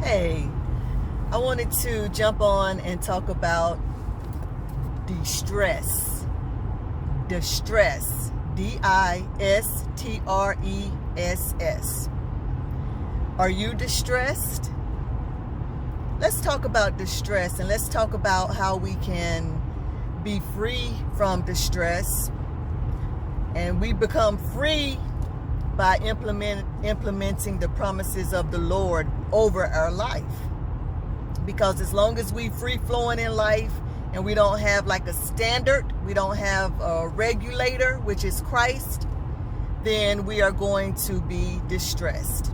Hey, I wanted to jump on and talk about distress. Distress. D-I-S-T-R-E-S-S. Are you distressed? Let's talk about distress, and let's talk about how we can be free from distress. And we become free by implementing the promises of the Lord over our life. Because as long as we free flowing in life and we don't have like a standard, we don't have a regulator, which is Christ, then we are going to be distressed.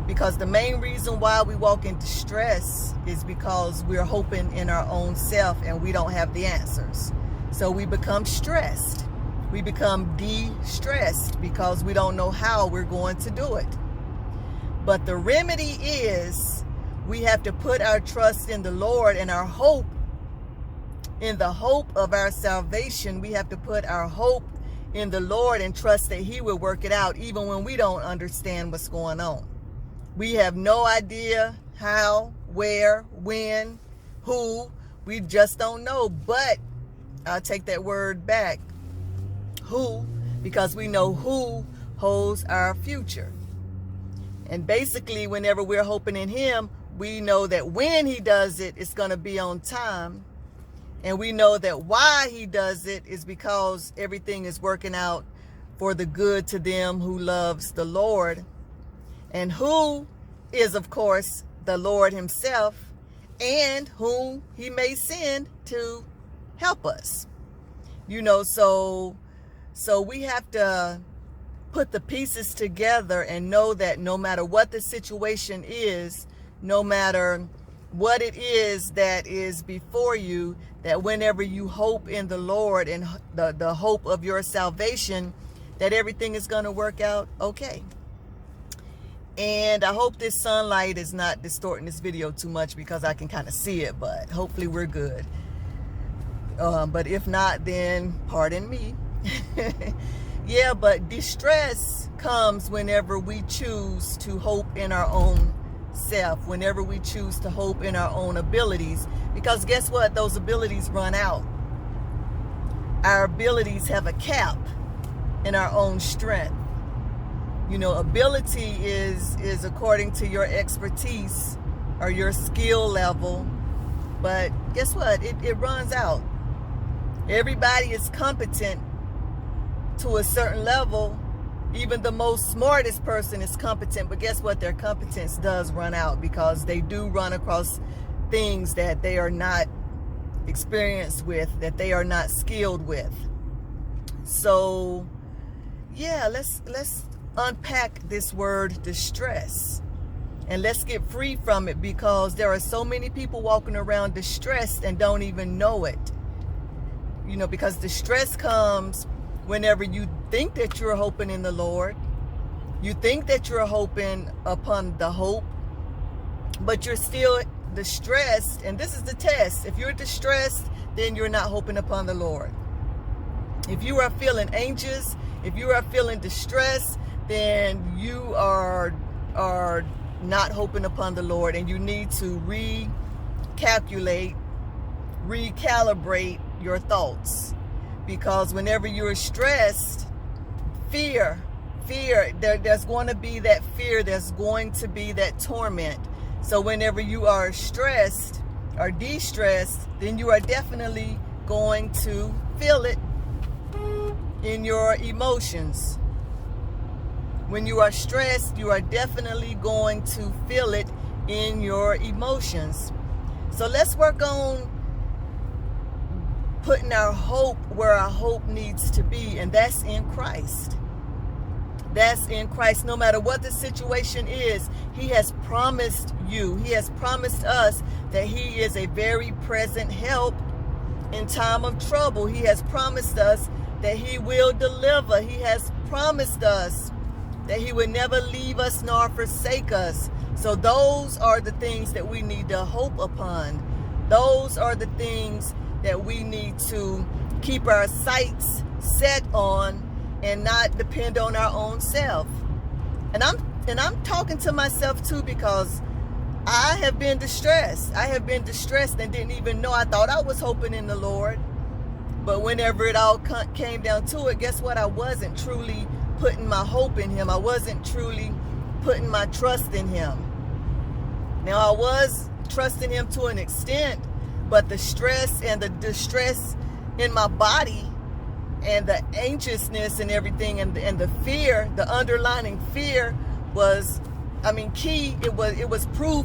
Because the main reason why we walk in distress is because we're hoping in our own self and we don't have the answers. So we become stressed. We become de-stressed because we don't know how we're going to do it. But the remedy is we have to put our trust in the Lord and our hope in the hope of our salvation. We have to put our hope in the Lord and trust that He will work it out even when we don't understand what's going on. We have no idea how, where, when, who. We just don't know. But I'll take that word back. Who, because we know who holds our future. And basically, whenever we're hoping in Him, we know that when He does it, it's going to be on time. And we know that why He does it is because everything is working out for the good to them who loves the Lord. And who is, of course, the Lord Himself, and whom He may send to help us. So we have to put the pieces together and know that no matter what the situation is, no matter what it is that is before you, that whenever you hope in the Lord and the hope of your salvation, that everything is going to work out okay. And I hope this sunlight is not distorting this video too much because I can kind of see it, but hopefully we're good. But if not, then pardon me. Yeah, but distress comes whenever we choose to hope in our own self, whenever we choose to hope in our own abilities, because guess what? Those abilities run out. Our abilities have a cap in our own strength. Ability is according to your expertise or your skill level, but guess what? It runs out. Everybody is competent to a certain level. Even the most smartest person is competent, but guess what? Their competence does run out because they do run across things that they are not experienced with, that they are not skilled with. So yeah, let's unpack this word distress and let's get free from it, because there are so many people walking around distressed and don't even know it. Because distress comes whenever you think that you're hoping in the Lord, you think that you're hoping upon the hope, but you're still distressed. And this is the test. If you're distressed, then you're not hoping upon the Lord. If you are feeling anxious, if you are feeling distressed, then you are not hoping upon the Lord, and you need to recalibrate your thoughts. Because whenever you're stressed, fear, there's going to be that fear, there's going to be that torment. So whenever you are stressed or de-stressed, then you are definitely going to feel it in your emotions. When you are stressed, you are definitely going to feel it in your emotions. So let's work on putting our hope where our hope needs to be, and that's in Christ. That's in Christ. No matter what the situation is, He has promised you, He has promised us that He is a very present help in time of trouble. He has promised us that He will deliver. He has promised us that He would never leave us nor forsake us. So those are the things that we need to hope upon. Those are the things that we need to keep our sights set on and not depend on our own self. And I'm talking to myself too, because I have been distressed. I have been distressed and didn't even know. I thought I was hoping in the Lord. But whenever it all came down to it, guess what? I wasn't truly putting my hope in him. I wasn't truly putting my trust in him. Now, I was trusting him to an extent, but the stress and the distress in my body and the anxiousness and everything and the fear, the underlying fear was, key. It was proof.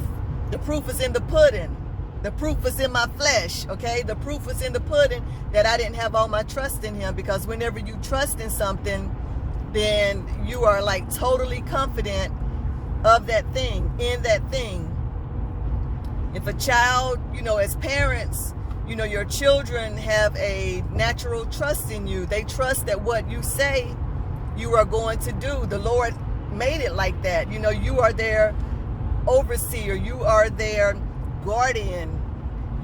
The proof is in the pudding. The proof was in my flesh, okay? The proof was in the pudding that I didn't have all my trust in him, because whenever you trust in something, then you are like totally confident of that thing, in that thing. If a child, as parents, your children have a natural trust in you. They trust that what you say you are going to do. The Lord made it like that. You are their overseer. You are their guardian.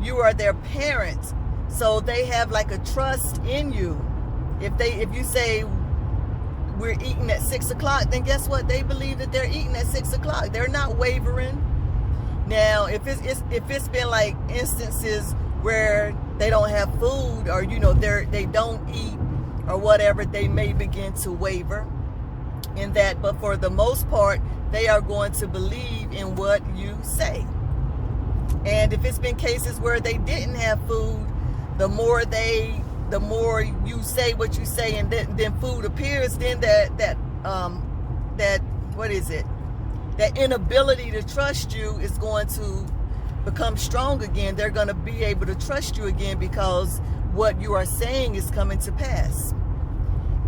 You are their parent. So they have like a trust in you. If you say we're eating at 6 o'clock, then guess what? They believe that they're eating at 6 o'clock. They're not wavering. Now, if it's been like instances where they don't have food, or they don't eat or whatever, they may begin to waver in that. But for the most part, they are going to believe in what you say. And if it's been cases where they didn't have food, the more you say what you say, and then food appears, then that inability to trust you is going to become strong again. They're going to be able to trust you again because what you are saying is coming to pass.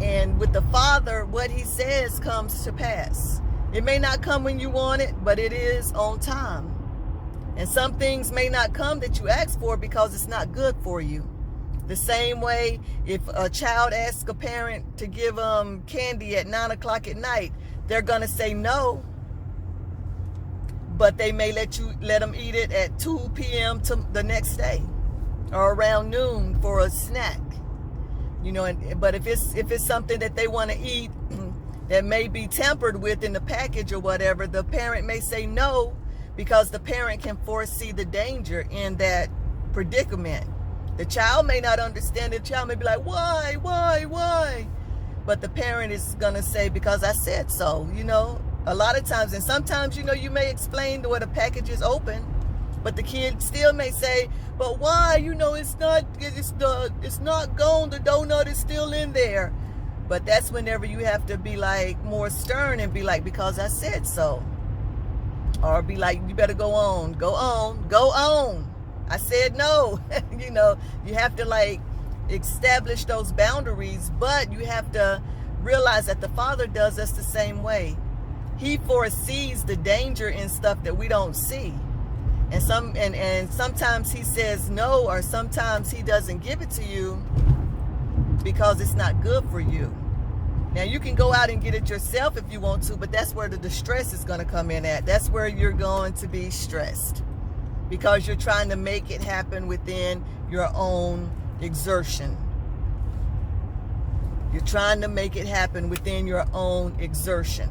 And with the Father, what he says comes to pass. It may not come when you want it, but it is on time. And some things may not come that you ask for because it's not good for you. The same way, if a child asks a parent to give them candy at 9 o'clock at night, they're going to say no. But they may let them eat it at 2 p.m. to the next day, or around noon for a snack. But if it's something that they want to eat that may be tampered with in the package or whatever, the parent may say no, because the parent can foresee the danger in that predicament. The child may not understand it. The child may be like, why? But the parent is going to say, because I said so, A lot of times, and sometimes, you may explain where the package is open, but the kid still may say, but why? It's not gone. The donut is still in there. But that's whenever you have to be like more stern and be like, because I said so. Or be like, you better go on. I said no. You have to like establish those boundaries, but you have to realize that the Father does us the same way. He foresees the danger in stuff that we don't see. And sometimes he says no, or sometimes he doesn't give it to you because it's not good for you. Now, you can go out and get it yourself if you want to, but that's where the distress is going to come in at. That's where you're going to be stressed, because you're trying to make it happen within your own exertion. You're trying to make it happen within your own exertion.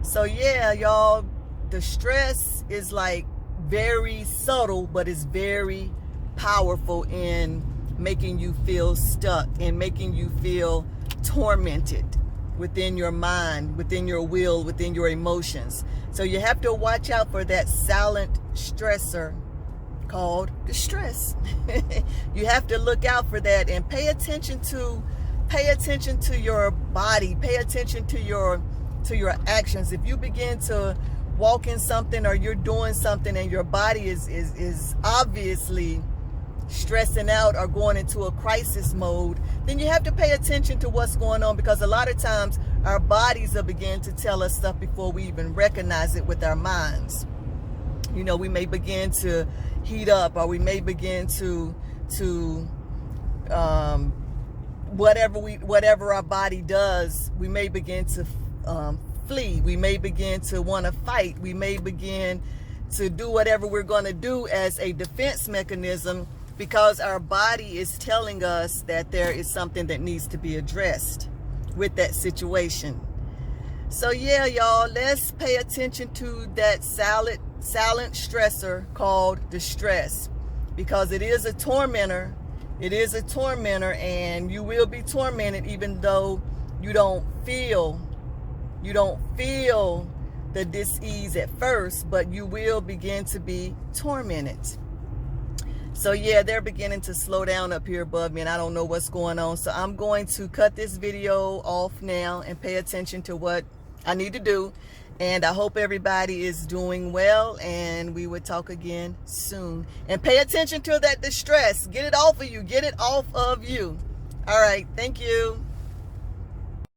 So yeah, y'all, the stress is like very subtle, but it's very powerful in making you feel stuck and making you feel tormented within your mind, within your will, within your emotions. So you have to watch out for that silent stressor called distress. You have to look out for that and pay attention to your body, pay attention to your actions. If you begin to walk in something, or you're doing something and your body is obviously stressing out or going into a crisis mode, then you have to pay attention to what's going on, because a lot of times our bodies will begin to tell us stuff before we even recognize it with our minds. We may begin to heat up, or we may begin to whatever our body does, we may begin to flee. We may begin to want to fight. We may begin to do whatever we're going to do as a defense mechanism, because our body is telling us that there is something that needs to be addressed with that situation. So yeah, y'all, let's pay attention to that silent stressor called distress, because it is a tormentor. It is a tormentor, and you will be tormented even though you don't feel the dis-ease at first, but you will begin to be tormented. So yeah, they're beginning to slow down up here above me, and I don't know what's going on. So I'm going to cut this video off now and pay attention to what I need to do. And I hope everybody is doing well, and we will talk again soon. And pay attention to that distress. Get it off of you. Get it off of you. All right. Thank you.